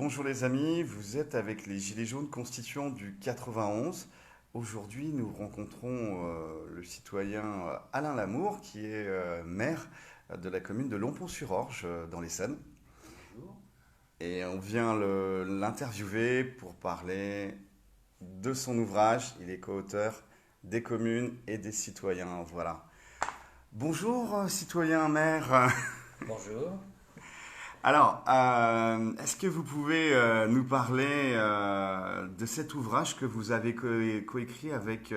Bonjour les amis, vous êtes avec les Gilets jaunes constituants du 91. Aujourd'hui, nous rencontrons le citoyen Alain Lamour, qui est maire de la commune de Lompont-sur-Orge, dans l'Essonne. Bonjour. Et on vient l'interviewer pour parler de son ouvrage. Il est co-auteur des communes et des citoyens. Voilà. Bonjour, citoyen maire. Bonjour. Alors, est-ce que vous pouvez nous parler de cet ouvrage que vous avez coécrit avec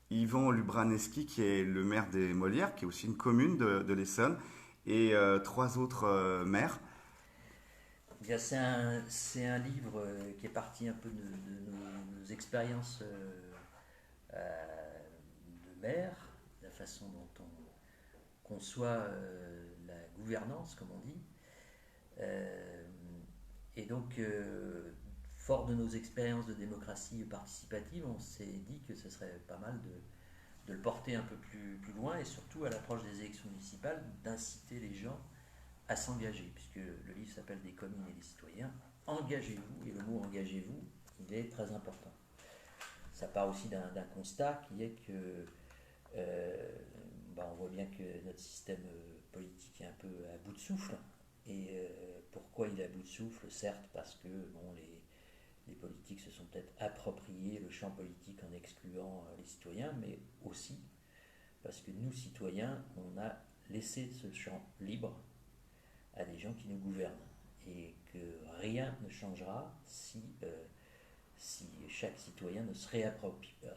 Yvan Lubraneski, qui est le maire des Molières, qui est aussi une commune de l'Essonne, et trois autres maires? Eh bien, c'est un livre qui est parti un peu de nos expériences de maire, la façon dont on conçoit la gouvernance, comme on dit. Euh, et donc, fort de nos expériences de démocratie participative, on s'est dit que ce serait pas mal de le porter un peu plus loin et surtout à l'approche des élections municipales, d'inciter les gens à s'engager, puisque le livre s'appelle Des communes et des citoyens. Engagez-vous, et le mot engagez-vous, il est très important. Ça part aussi d'un constat qui est que on voit bien que notre système politique est un peu à bout de souffle. Et pourquoi il est à bout de souffle? Certes, parce que les politiques se sont peut-être appropriés le champ politique en excluant les citoyens, mais aussi parce que nous, citoyens, on a laissé ce champ libre à des gens qui nous gouvernent. Et que rien ne changera si chaque citoyen ne se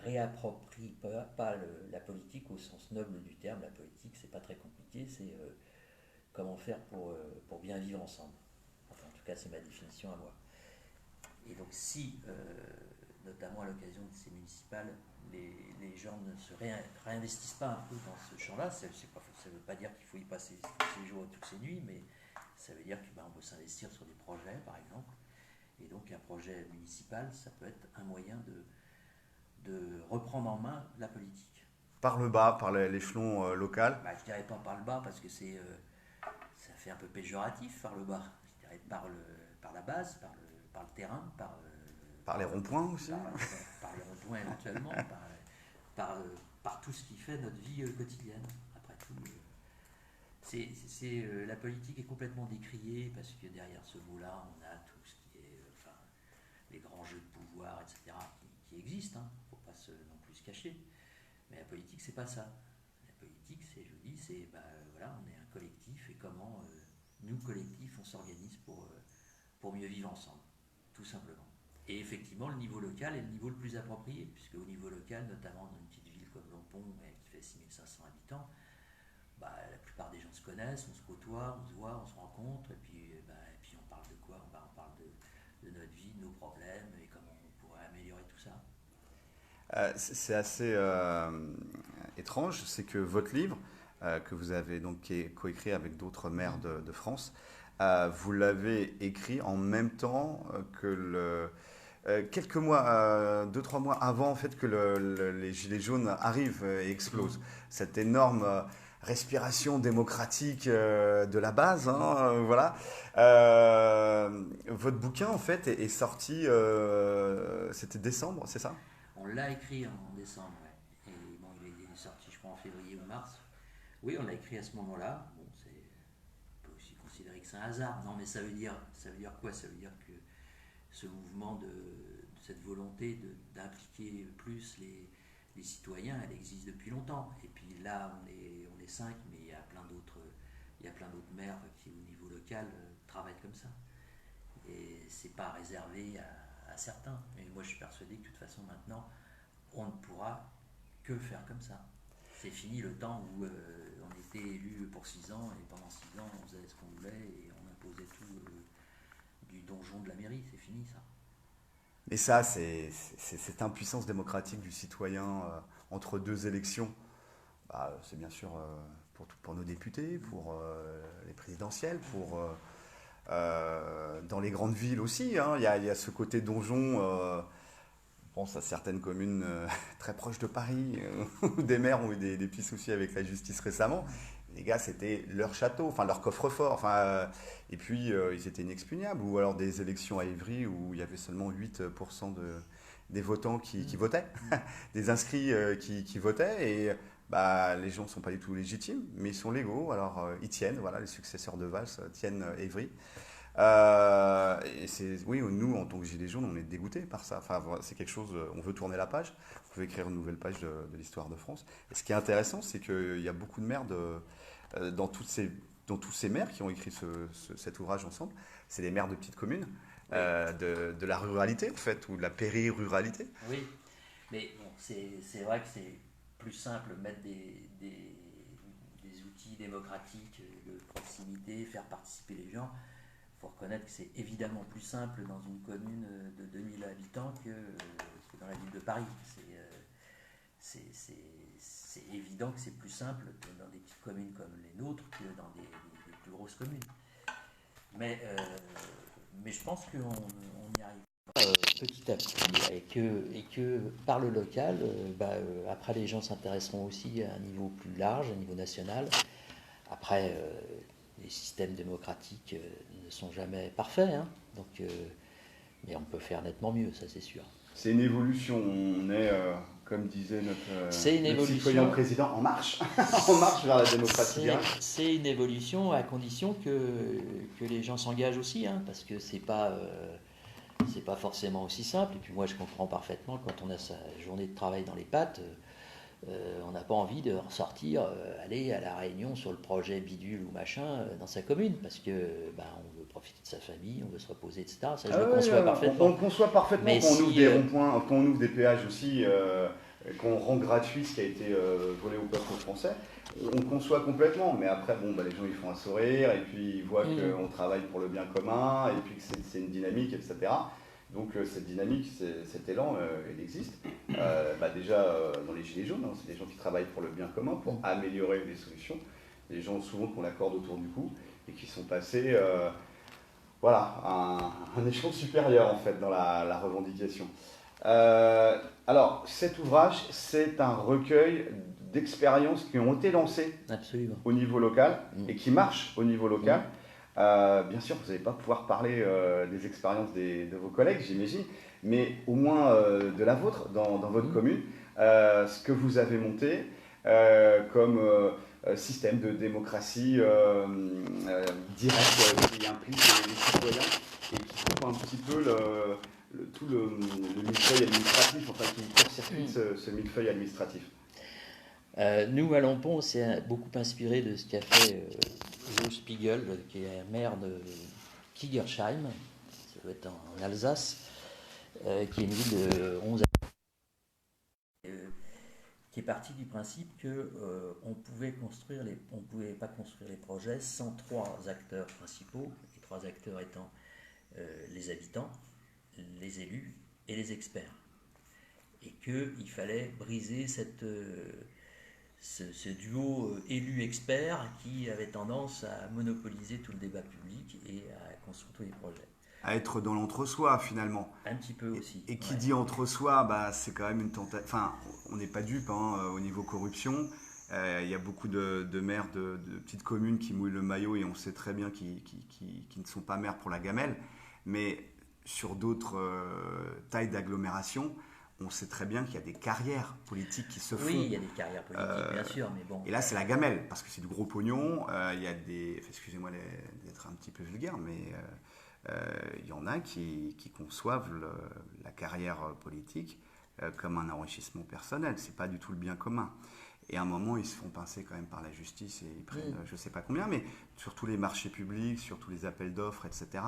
réapproprie pas la politique au sens noble du terme. La politique, c'est pas très compliqué, c'est comment faire pour bien vivre ensemble. Enfin, en tout cas, c'est ma définition à moi. Et donc, si, notamment à l'occasion de ces municipales, les gens ne se réinvestissent pas un peu dans ce champ-là, ça ne veut pas dire qu'il faut y passer tous ces jours et toutes ces nuits, mais ça veut dire qu'on peut s'investir sur des projets, par exemple. Et donc, un projet municipal, ça peut être un moyen de reprendre en main la politique. Par le bas, par l'échelon local? Je dirais pas par le bas, parce que ça fait un peu péjoratif par le bas. Je dirais par la base, par le terrain, Par les ronds-points aussi? par les ronds-points éventuellement, par tout ce qui fait notre vie quotidienne. Après tout, la politique est complètement décriée parce que derrière ce mot-là, on a tout ce qui est, les grands jeux de pouvoir, etc., qui existent. Il ne faut pas non plus se cacher. Mais la politique, c'est pas ça. La politique, je vous dis, voilà, on est un collectif et comment nous, collectifs, on s'organise pour mieux vivre ensemble, tout simplement. Et effectivement, le niveau local est le niveau le plus approprié, puisque au niveau local, notamment dans une petite ville comme Lompont, qui fait 6500 habitants, la plupart des gens se connaissent, on se côtoie, on se voit, on se rencontre, et puis on parle de quoi? On parle de notre vie, de nos problèmes, et comment on pourrait améliorer tout ça. C'est assez étrange, c'est que votre livre, que vous avez donc coécrit avec d'autres maires de France, vous l'avez écrit en même temps que quelques mois, 2, 3 mois avant en fait que les Gilets jaunes arrivent et explosent. Cette énorme respiration démocratique de la base, hein, voilà. Votre bouquin en fait est sorti, c'était décembre, c'est ça? On l'a écrit en décembre, ouais. Et bon, il est sorti, je crois, en février ou mars. Oui, on l'a écrit à ce moment-là. Bon, on peut aussi considérer que c'est un hasard. Non, mais ça veut dire quoi? Ça veut dire que ce mouvement de cette volonté d'impliquer plus les citoyens, elle existe depuis longtemps. Et puis là, on est 5, mais il y a plein d'autres maires qui, au niveau local, travaillent comme ça. Et c'est pas réservé à certains. Et moi, je suis persuadé que de toute façon, maintenant, on ne pourra que faire comme ça. C'est fini le temps où on était élu pour 6 ans et pendant 6 ans, on faisait ce qu'on voulait et on imposait tout du donjon de la mairie. C'est fini ça. Et ça, c'est cette impuissance démocratique du citoyen entre deux élections. C'est bien sûr pour nos députés, pour les présidentielles, pour dans les grandes villes aussi, hein. Il y a ce côté donjon. Je pense à certaines communes très proches de Paris, où des maires ont eu des petits soucis avec la justice récemment. les gars, c'était leur château, enfin leur coffre-fort. Et puis, ils étaient inexpugnables. Ou alors des élections à Évry où il y avait seulement 8% des votants qui votaient, des inscrits qui votaient. Et bah, les gens ne sont pas du tout légitimes, mais ils sont légaux. Alors, ils tiennent, voilà, les successeurs de Valls tiennent Évry. Oui, nous, en tant que Gilets jaunes, on est dégoûtés par ça. Enfin, voilà, c'est quelque chose, on veut tourner la page. Vous pouvez écrire une nouvelle page de l'histoire de France. Et ce qui est intéressant, c'est qu'il y a beaucoup de maires dans tous ces maires qui ont écrit cet ouvrage ensemble. C'est des maires de petites communes, Oui. de la ruralité, en fait, ou de la péri-ruralité. Oui, mais bon, c'est vrai que c'est plus simple de mettre des outils démocratiques de proximité, faire participer les gens. Il faut reconnaître que c'est évidemment plus simple dans une commune de 2000 habitants que dans la ville de Paris. C'est évident que c'est plus simple que dans des petites communes comme les nôtres que dans des plus grosses communes. Mais je pense qu'on y arrive petit à petit et que par le local, après les gens s'intéresseront aussi à un niveau plus large, à un niveau national. Après, les systèmes démocratiques ne sont jamais parfaits, hein, donc, mais on peut faire nettement mieux, ça c'est sûr. C'est une évolution. On est, comme disait notre citoyen président, en marche. En marche vers la démocratie directe. C'est une évolution à condition que les gens s'engagent aussi, hein, parce que c'est pas forcément aussi simple. Et puis moi, je comprends parfaitement quand on a sa journée de travail dans les pattes, on n'a pas envie de ressortir, aller à la réunion sur le projet bidule ou machin dans sa commune, parce que on veut profiter de sa famille, on veut se reposer, etc. Ça, je le conçois parfaitement. On le conçoit parfaitement. Mais quand on si, ouvre des ronds-points, quand on ouvre des péages aussi, qu'on rend gratuit ce qui a été volé au peuple français, on le conçoit complètement. Mais après, les gens ils font un sourire et puis ils voient qu'on travaille pour le bien commun et puis que c'est une dynamique, etc. Donc cette dynamique, cet élan, il existe. Déjà dans les Gilets jaunes, c'est des gens qui travaillent pour le bien commun, pour améliorer les solutions. Des gens souvent qu'on la corde autour du cou et qui sont passés à un échelon supérieur en fait dans la revendication. Alors cet ouvrage, c'est un recueil d'expériences qui ont été lancées Absolument. Au niveau local et qui marchent au niveau local. Bien sûr, vous n'allez pas pouvoir parler des expériences de vos collègues, j'imagine, mais au moins de la vôtre, dans votre commune, ce que vous avez monté comme système de démocratie directe qui implique les citoyens et qui coupe un petit peu tout le millefeuille administratif, enfin qui court-circuite ce millefeuille administratif. Nous, à Lampont, on s'est beaucoup inspiré de ce qu'a fait Joe Spiegel, qui est maire de Kigersheim, ça doit être en Alsace, qui est une ville de 11 qui est parti du principe que on pouvait pas construire les projets sans trois acteurs principaux, les trois acteurs étant les habitants, les élus et les experts, et qu'il fallait briser ce duo élu-expert qui avait tendance à monopoliser tout le débat public et à construire tous les projets. À être dans l'entre-soi finalement. Un petit peu aussi. Et qui dit entre-soi, c'est quand même une tentative. Enfin, on n'est pas dupe au niveau corruption. Il y a beaucoup de maires de petites communes qui mouillent le maillot et on sait très bien qu'ils ne sont pas maires pour la gamelle. Mais sur d'autres tailles d'agglomération, on sait très bien qu'il y a des carrières politiques qui se font. Oui, il y a des carrières politiques, bien sûr, mais bon. Et là, c'est la gamelle, parce que c'est du gros pognon. Il y a des... Excusez-moi d'être un petit peu vulgaire, mais il y en a qui conçoivent la carrière politique comme un enrichissement personnel. C'est pas du tout le bien commun. Et à un moment, ils se font pincer quand même par la justice et ils prennent je sais pas combien, mais sur tous les marchés publics, sur tous les appels d'offres, etc.,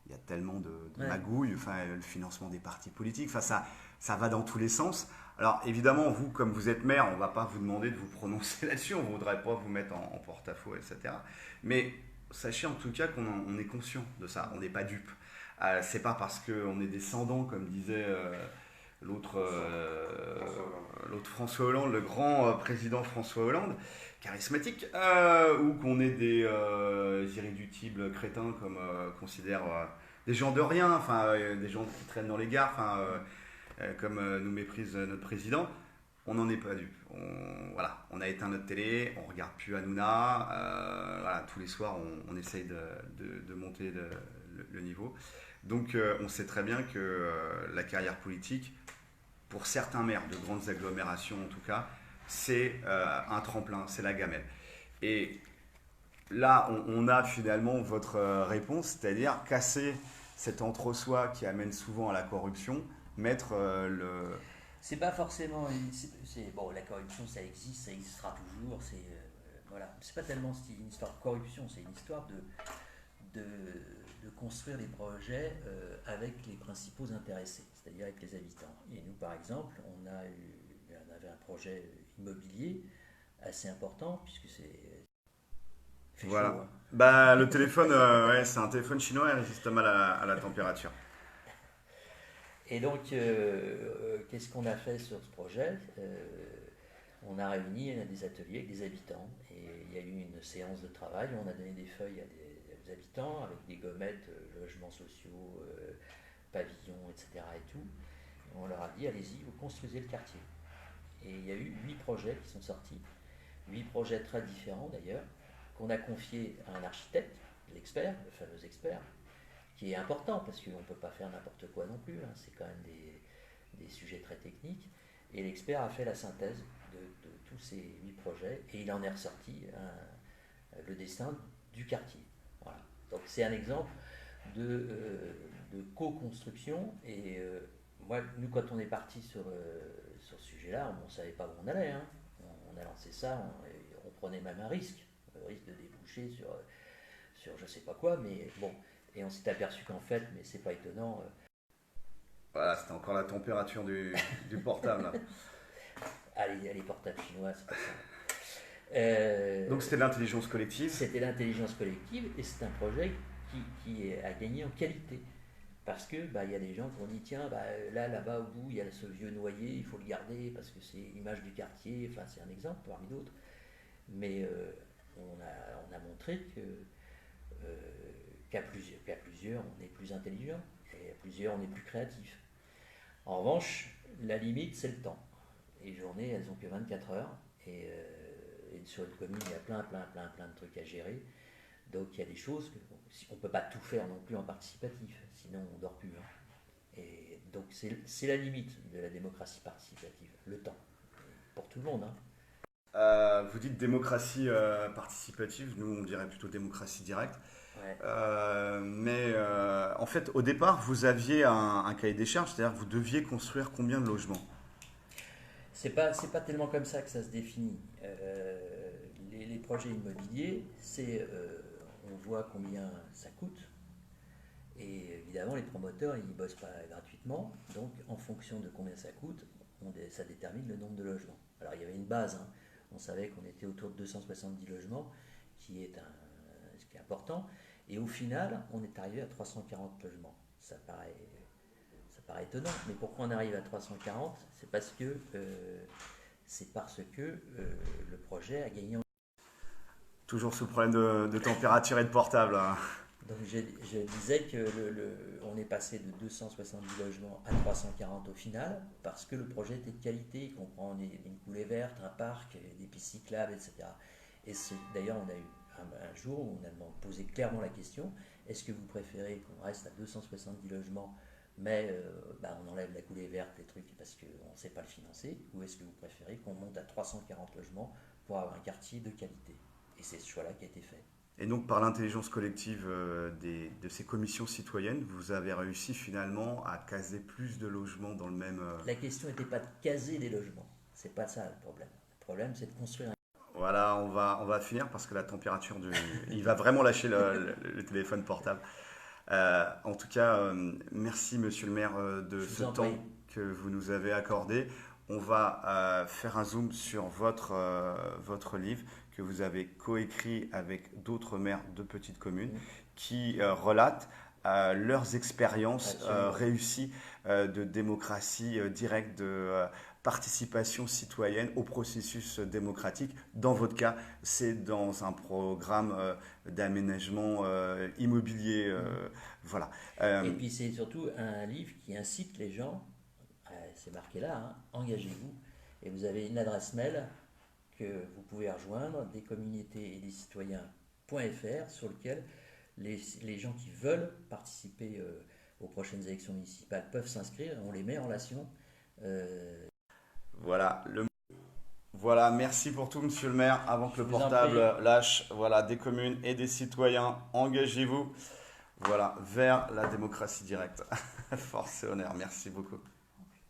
il y a tellement de magouilles, le financement des partis politiques, ça va dans tous les sens. Alors évidemment, vous, comme vous êtes maire, on ne va pas vous demander de vous prononcer là-dessus, on ne voudrait pas vous mettre en porte-à-faux, etc. Mais sachez en tout cas qu'on est conscient de ça, on n'est pas dupe. C'est pas parce qu'on est descendant, comme disait l'autre François Hollande, le grand président François Hollande, charismatique, ou qu'on est des irréductibles crétins comme considèrent des gens de rien, des gens qui traînent dans les gares, comme nous méprise notre président. On n'en est pas dupe. Voilà, on a éteint notre télé, on regarde plus Hanouna. Voilà, tous les soirs, on essaye de monter le niveau. Donc, on sait très bien que la carrière politique, pour certains maires de grandes agglomérations en tout cas, c'est un tremplin, c'est la gamelle. Et là, on a finalement votre réponse, c'est-à-dire casser cet entre-soi qui amène souvent à la corruption, mettre le... C'est pas forcément. Bon, la corruption, ça existe, ça existera toujours. Voilà. C'est pas tellement une histoire de corruption, c'est une histoire de, de construire les projets avec les principaux intéressés, c'est-à-dire avec les habitants. Et nous, par exemple, on avait un projet immobilier assez important, puisque fait chaud, Voilà. hein. Bah, le téléphone, ouais, c'est un téléphone chinois, il résiste mal à la température. Et donc, qu'est-ce qu'on a fait sur ce projet? On a réuni des ateliers avec des habitants et il y a eu une séance de travail où on a donné des feuilles aux habitants avec des gommettes, logements sociaux, pavillons, etc. et tout. Et on leur a dit, allez-y, vous construisez le quartier. Et il y a eu 8 projets qui sont sortis, 8 projets très différents d'ailleurs, qu'on a confiés à un architecte, l'expert, le fameux expert, qui est important parce qu'on ne peut pas faire n'importe quoi non plus, hein. C'est quand même des sujets très techniques. Et l'expert a fait la synthèse de tous ces 8 projets et il en est ressorti le dessin du quartier. Voilà. Donc c'est un exemple de co-construction. Et moi, nous, quand on est parti sur ce sujet-là, on ne savait pas où on allait, hein. On a lancé ça, on prenait même un risque, le risque de déboucher sur je ne sais pas quoi, mais bon. Et on s'est aperçu qu'en fait, mais c'est pas étonnant. Voilà, c'était encore la température du portable. Là. Les portables chinois, c'est pas ça. Donc c'était l'intelligence collective. C'était l'intelligence collective et c'est un projet qui a gagné en qualité. Parce que il y a des gens qui ont dit tiens, là-bas au bout, il y a ce vieux noyer, il faut le garder parce que c'est l'image du quartier. Enfin, c'est un exemple parmi d'autres. Mais on a montré qu'à plusieurs, on est plus intelligent et à plusieurs, on est plus créatif. En revanche, la limite, c'est le temps. Les journées, elles n'ont que 24 heures. Et sur une commune, il y a plein de trucs à gérer. Donc il y a des choses on ne peut pas tout faire non plus en participatif, sinon on ne dort plus, hein. Et donc c'est la limite de la démocratie participative, le temps, pour tout le monde, hein. Vous dites démocratie participative, nous on dirait plutôt démocratie directe. Ouais. Mais en fait, au départ, vous aviez un cahier des charges, c'est-à-dire que vous deviez construire combien de logements? C'est pas tellement comme ça que ça se définit. Les projets immobiliers, on voit combien ça coûte. Et évidemment, les promoteurs, ils ne bossent pas gratuitement. Donc, en fonction de combien ça coûte, ça détermine le nombre de logements. Alors, il y avait une base, hein. On savait qu'on était autour de 270 logements, ce qui est important. Et au final, on est arrivé à 340 logements. Ça paraît étonnant, mais pourquoi on arrive à 340? C'est parce que le projet a gagné en... Toujours sous problème de température et de portable, hein. Donc je disais que on est passé de 270 logements à 340 au final, parce que le projet était de qualité, il comprend une coulée verte, un parc, des pistes cyclables, etc. Et d'ailleurs, on a eu un jour où on a posé clairement la question, est-ce que vous préférez qu'on reste à 270 logements, mais on enlève la coulée verte, les trucs, parce qu'on ne sait pas le financer, ou est-ce que vous préférez qu'on monte à 340 logements pour avoir un quartier de qualité? Et c'est ce choix-là qui a été fait. Et donc, par l'intelligence collective de ces commissions citoyennes, vous avez réussi finalement à caser plus de logements dans le même... La question n'était pas de caser des logements. C'est pas ça le problème. Le problème, c'est de construire un... Voilà, on va finir parce que la température il va vraiment lâcher le téléphone portable. En tout cas, merci Monsieur le maire de ce temps que vous nous avez accordé. On va faire un zoom sur votre livre que vous avez coécrit avec d'autres maires de petites communes qui relatent leurs expériences réussies de démocratie directe, de participation citoyenne au processus démocratique. Dans votre cas, c'est dans un programme d'aménagement immobilier. Voilà. Et puis c'est surtout un livre qui incite les gens, c'est marqué là, hein, engagez-vous. Et vous avez une adresse mail que vous pouvez rejoindre, descommunautés et des citoyens.fr, sur lequel les gens qui veulent participer aux prochaines élections municipales peuvent s'inscrire. On les met en relation. Voilà, voilà, merci pour tout, monsieur le maire. Avant que Je le vous en portable prie. lâche, voilà, des communes et des citoyens, engagez-vous, voilà, vers la démocratie directe. Force et honneur, merci beaucoup.